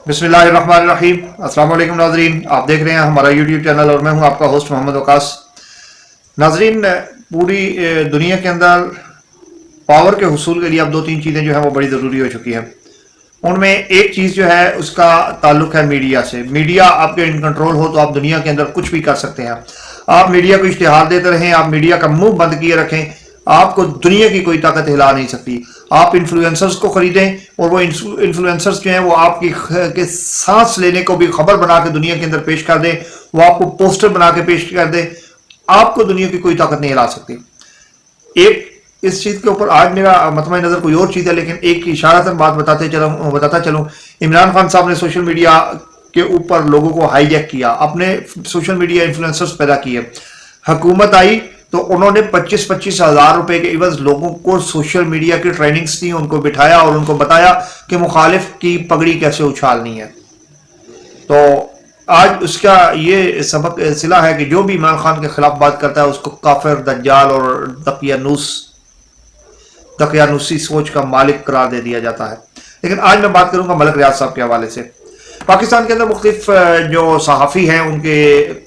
बिस्मिल्लाहिर्रहमानिर्रहीम। अस्सलाम वालेकुम नाजरीन, आप देख रहे हैं हमारा यूट्यूब चैनल और मैं हूं आपका होस्ट मोहम्मद वकास। नाजरीन, पूरी दुनिया के अंदर पावर के हुसूल के लिए अब दो तीन चीज़ें जो है वो बड़ी ज़रूरी हो चुकी हैं। उनमें एक चीज़ जो है उसका ताल्लुक है मीडिया से। मीडिया आपके इन कंट्रोल हो तो आप दुनिया के अंदर कुछ भी कर सकते हैं। आप मीडिया को इश्तिहार देते रहें, आप मीडिया का मुंह बंद किए रखें, आपको दुनिया की कोई ताकत हिला नहीं सकती। आप इन्फ्लुएंसर्स को खरीदें और वो इन्फ्लुएंसर्स जो हैं वो आपकी के सांस लेने को भी खबर बना के दुनिया के अंदर पेश कर दें, वो आपको पोस्टर बना के पेश कर दें, आपको दुनिया की कोई ताकत नहीं हिला सकती। एक इस चीज के ऊपर आज मेरा मतमय नजर कोई और चीज है, लेकिन एक इशारतन बात बताता चलूं। इमरान खान साहब ने सोशल मीडिया के ऊपर लोगों को हाईजैक किया, अपने सोशल मीडिया इन्फ्लुएंसर्स पैदा किए। हुकूमत आई तो उन्होंने 25-25 हज़ार रुपए के इवज लोगों को सोशल मीडिया की ट्रेनिंग्स दी, उनको बिठाया और उनको बताया कि मुखालिफ की पगड़ी कैसे उछालनी है। तो आज उसका ये सबक सिला है कि जो भी इमरान खान के खिलाफ बात करता है उसको काफिर, दज्जाल और दकियानूसी सोच का मालिक करार दे दिया जाता है। लेकिन आज मैं बात करूंगा मलक रियाज साहब के हवाले से। पाकिस्तान के अंदर मुख्तलिफ जो सहाफ़ी हैं उनके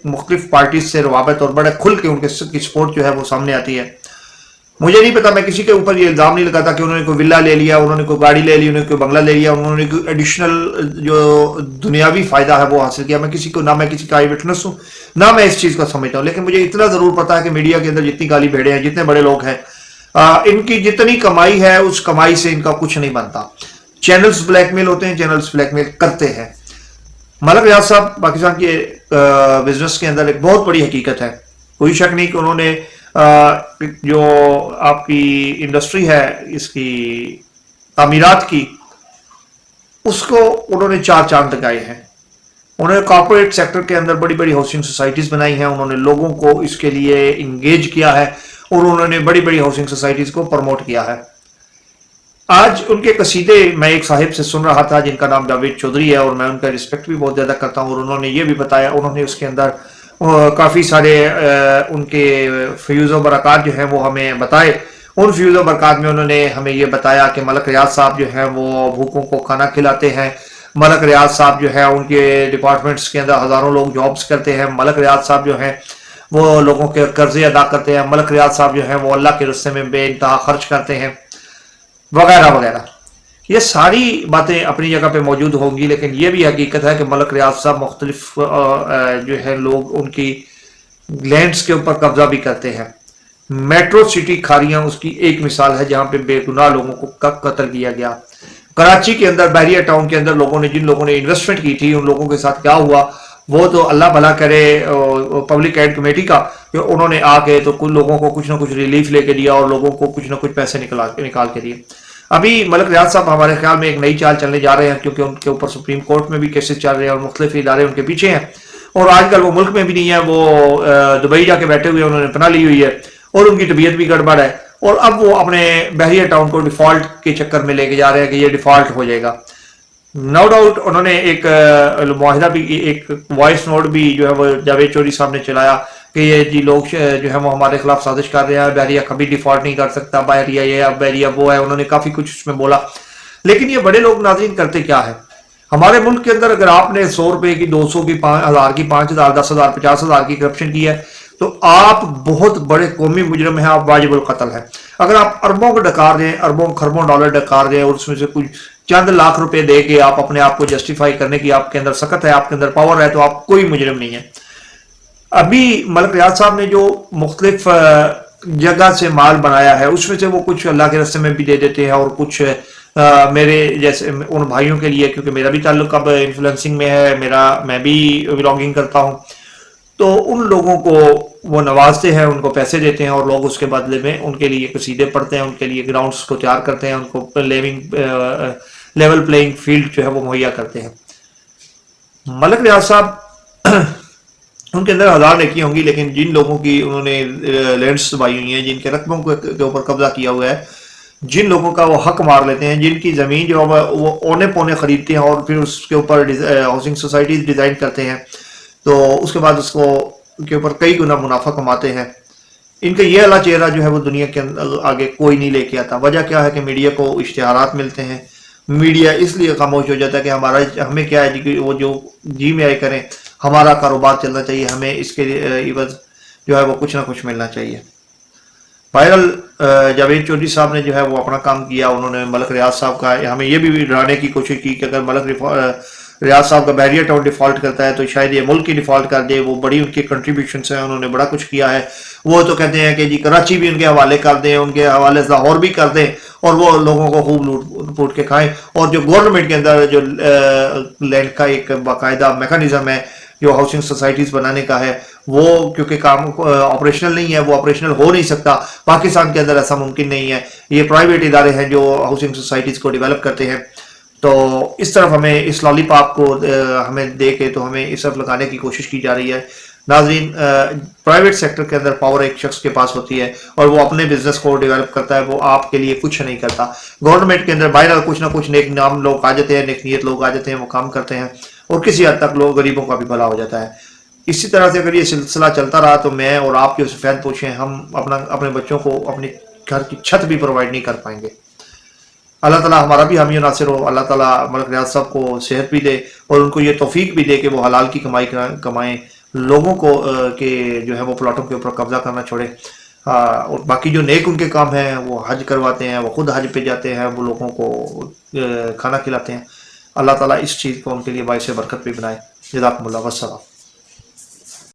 मुख्तलिफ पार्टी से रवाबत और बड़े खुल के उनके सपोर्ट जो है वो सामने आती है। मुझे नहीं पता, मैं किसी के ऊपर ये इल्ज़ाम नहीं लगाता कि उन्होंने कोई विला ले लिया, उन्होंने कोई गाड़ी ले ली, उन्होंने कोई बंगला ले लिया, उन्होंने कोई एडिशनल जो दुनियावी फ़ायदा है वो हासिल किया। मैं किसी को, ना मैं किसी का आई विटनेस हूँ, ना मैं इस चीज़ को समझता हूँ। लेकिन मुझे इतना ज़रूर पता है कि मीडिया के अंदर जितनी गाली भेड़े हैं, जितने बड़े लोग हैं, इनकी जितनी कमाई है उस कमाई से इनका कुछ नहीं बनता। चैनल्स ब्लैकमेल होते हैं, चैनल्स ब्लैकमेल करते हैं। मलक रियाज साहब पाकिस्तान के बिजनेस के अंदर एक बहुत बड़ी हकीकत है। कोई शक नहीं कि उन्होंने जो आपकी इंडस्ट्री है इसकी तामीरात की, उसको उन्होंने चार चांद लगाए हैं। उन्होंने कॉर्पोरेट सेक्टर के अंदर बड़ी बड़ी हाउसिंग सोसाइटीज बनाई हैं, उन्होंने लोगों को इसके लिए इंगेज किया है और उन्होंने बड़ी बड़ी हाउसिंग सोसाइटीज को प्रमोट किया है। आज उनके कसीदे मैं एक साहिब से सुन रहा था जिनका नाम जावेद चौधरी है और मैं उनका रिस्पेक्ट भी बहुत ज़्यादा करता हूँ। और उन्होंने ये भी बताया, उन्होंने उसके अंदर काफ़ी सारे उनके फ्यूज़ व बरक़ात जो हैं वो हमें बताए। उन फ्यूज़ व बरक़ात में उन्होंने हमें ये बताया कि मलक रियाज साहब जो हैं वो भूखों को खाना खिलाते हैं। मलक रियाज साहब जो है उनके डिपार्टमेंट्स के अंदर हज़ारों लोग जॉब्स करते हैं। मलक रियाज साहब जो हैं वो लोगों के कर्जे अदा करते हैं। मलक रियाज साहब जो हैं वो अल्लाह के रस्ते में बेइंतहा खर्च करते हैं, वगैरह वगैरह। ये सारी बातें अपनी जगह पे मौजूद होंगी, लेकिन ये भी हकीकत है कि मलक रियाज साहब मुख्तलिफ जो है लोग उनकी लैंड्स के ऊपर कब्जा भी करते हैं। मेट्रो सिटी खारियां उसकी एक मिसाल है जहां पे बेगुनाह लोगों को कत्ल किया गया। कराची के अंदर बहरिया टाउन के अंदर जिन लोगों ने इन्वेस्टमेंट की थी, उन लोगों के साथ क्या हुआ वो तो अल्लाह भला करे पब्लिक एड कमेटी का, कि उन्होंने आके तो कुछ लोगों को कुछ ना कुछ रिलीफ लेके दिया और लोगों को कुछ ना कुछ पैसे निकाल के दिए। अभी मलक रियाज साहब हमारे ख्याल में एक नई चाल चलने जा रहे हैं, क्योंकि उनके ऊपर सुप्रीम कोर्ट में भी केसेस चल रहे हैं और मुख्तलिफ इदारे उनके पीछे हैं और आजकल वो मुल्क में भी नहीं है, वो दुबई जाके बैठे हुए, उन्होंने पनाह ली हुई है और उनकी तबीयत भी गड़बड़ है। और अब वो अपने बहरिया टाउन को डिफॉल्ट के चक्कर में लेके जा रहे हैं कि ये डिफॉल्ट हो जाएगा। नो डाउट उन्होंने एक मुआहिदा भी, एक वॉइस नोट भी जो है वो जावेद चौधरी साहब ने चलाया कि ये जी लोग जो है वो हमारे खिलाफ साजिश कर रहे हैं, बहरिया कभी डिफॉल्ट नहीं कर सकता, बहरिया ये अब बहरिया वो है। उन्होंने काफी कुछ उसमें बोला, लेकिन ये बड़े लोग नाज़रीन करते क्या है हमारे मुल्क के अंदर? अगर आपने 100 रुपए की, 200 की, 5,000 की, 5,000, 10,000, 50,000 की करप्शन की है तो आप बहुत बड़े कौमी मुजरम हैं, आप वाजिबुल कत्ल है। अगर आप अरबों को डकार दें, अरबों खरबों डॉलर डकार दें और उसमें से कुछ चंद लाख रुपए दे के आप अपने आप को जस्टिफाई करने की आपके अंदर सकत है, आपके अंदर पावर है, तो आप कोई मुजरिम नहीं है। अभी मलक रियाज साहब ने जो मुख्तलिफ जगह से माल बनाया है उसमें से वो कुछ अल्लाह के रास्ते में भी दे देते हैं और कुछ मेरे जैसे उन भाइयों के लिए, क्योंकि मेरा भी ताल्लुक अब इन्फ्लुएंसिंग में है, मैं भी व्लॉगिंग करता हूँ, तो उन लोगों को वो नवाजते हैं, उनको पैसे देते हैं और लोग उसके बदले में उनके लिए कसीदे पढ़ते हैं, उनके लिए ग्राउंड्स को तैयार करते हैं, उनको लेवल प्लेइंग फील्ड जो है वो मुहैया करते हैं। मलक रियाज साहब उनके अंदर हज़ार नेकी होंगी, लेकिन जिन लोगों की उन्होंने लैंड्स दबाई हुई हैं, जिनके रकबों के ऊपर कब्जा किया हुआ है, जिन लोगों का वो हक मार लेते हैं, जिनकी ज़मीन जो है वो औने पौने खरीदते हैं और फिर उसके ऊपर हाउसिंग सोसाइटीज डिज़ाइन करते हैं, तो उसके बाद उसको के ऊपर कई गुना मुनाफा कमाते हैं। इनका ये अला चेहरा जो है वो दुनिया के आगे कोई नहीं लेके आता। वजह क्या है कि मीडिया को इश्तिहारात मिलते हैं, میڈیا اس لیے خاموش ہو جاتا ہے کہ ہمیں کیا ہے جی کہ وہ جو جی میں آئے کریں، ہمارا کاروبار چلنا چاہیے، ہمیں اس کے عوض جو ہے وہ کچھ نہ کچھ ملنا چاہیے۔ بہرحال جاوید چودھری صاحب نے جو ہے وہ اپنا کام کیا، انہوں نے ملک ریاض صاحب کا ہمیں یہ بھی ڈرانے کی کوشش کی کہ اگر ملک ریاض صاحب کا بحریہ ٹاؤن ڈیفالٹ کرتا ہے تو شاید یہ ملک کی ڈیفالٹ کر دے، وہ بڑی ان کی کنٹریبیوشنس ہیں، انہوں نے بڑا کچھ کیا ہے۔ وہ تو کہتے ہیں کہ جی کراچی بھی ان کے حوالے کر دیں، ان کے حوالے لاہور بھی کر دیں، اور وہ لوگوں کو خوب لوٹ پوٹ کے کھائیں، اور جو گورنمنٹ کے اندر جو لینڈ کا ایک باقاعدہ میکانزم ہے جو ہاؤسنگ سوسائٹیز بنانے کا ہے، وہ کیونکہ کام آپریشنل نہیں ہے، وہ آپریشنل ہو نہیں سکتا، پاکستان کے اندر ایسا ممکن نہیں ہے، یہ پرائیویٹ ادارے ہیں جو ہاؤسنگ سوسائٹیز کو ڈیولپ کرتے ہیں۔ تو اس طرف ہمیں اس لالی پاپ کو ہمیں دے کے تو ہمیں اس طرف لگانے کی کوشش کی جا رہی ہے۔ ناظرین، پرائیویٹ سیکٹر کے اندر پاور ایک شخص کے پاس ہوتی ہے اور وہ اپنے بزنس کو ڈیولپ کرتا ہے، وہ آپ کے لیے کچھ نہیں کرتا۔ گورنمنٹ کے اندر باہر کچھ نہ کچھ نیک نام لوگ آ جاتے ہیں، نیک نیت لوگ آ جاتے ہیں، وہ کام کرتے ہیں، اور کسی حد تک لوگ غریبوں کا بھی بھلا ہو جاتا ہے۔ اسی طرح سے اگر یہ سلسلہ چلتا رہا تو میں اور آپ جو سفید پوشیں ہم اپنے بچوں کو اپنے گھر کی چھت بھی پرووائڈ نہیں کر پائیں گے۔ اللہ تعالیٰ ہمارا بھی حامی و ناصر ہو، اللہ تعالیٰ ملک ریاض صاحب کو صحت بھی دے اور ان کو یہ توفیق بھی دے کہ وہ حلال کی کمائی کمائیں، لوگوں کو کہ جو ہے وہ پلاٹوں کے اوپر قبضہ کرنا چھوڑے، اور باقی جو نیک ان کے کام ہیں وہ حج کرواتے ہیں، وہ خود حج پہ جاتے ہیں، وہ لوگوں کو کھانا کھلاتے ہیں۔ اللہ تعالیٰ اس چیز کو ان کے لیے باعث برکت بھی بنائے۔ جزاکم اللہ، والسلام۔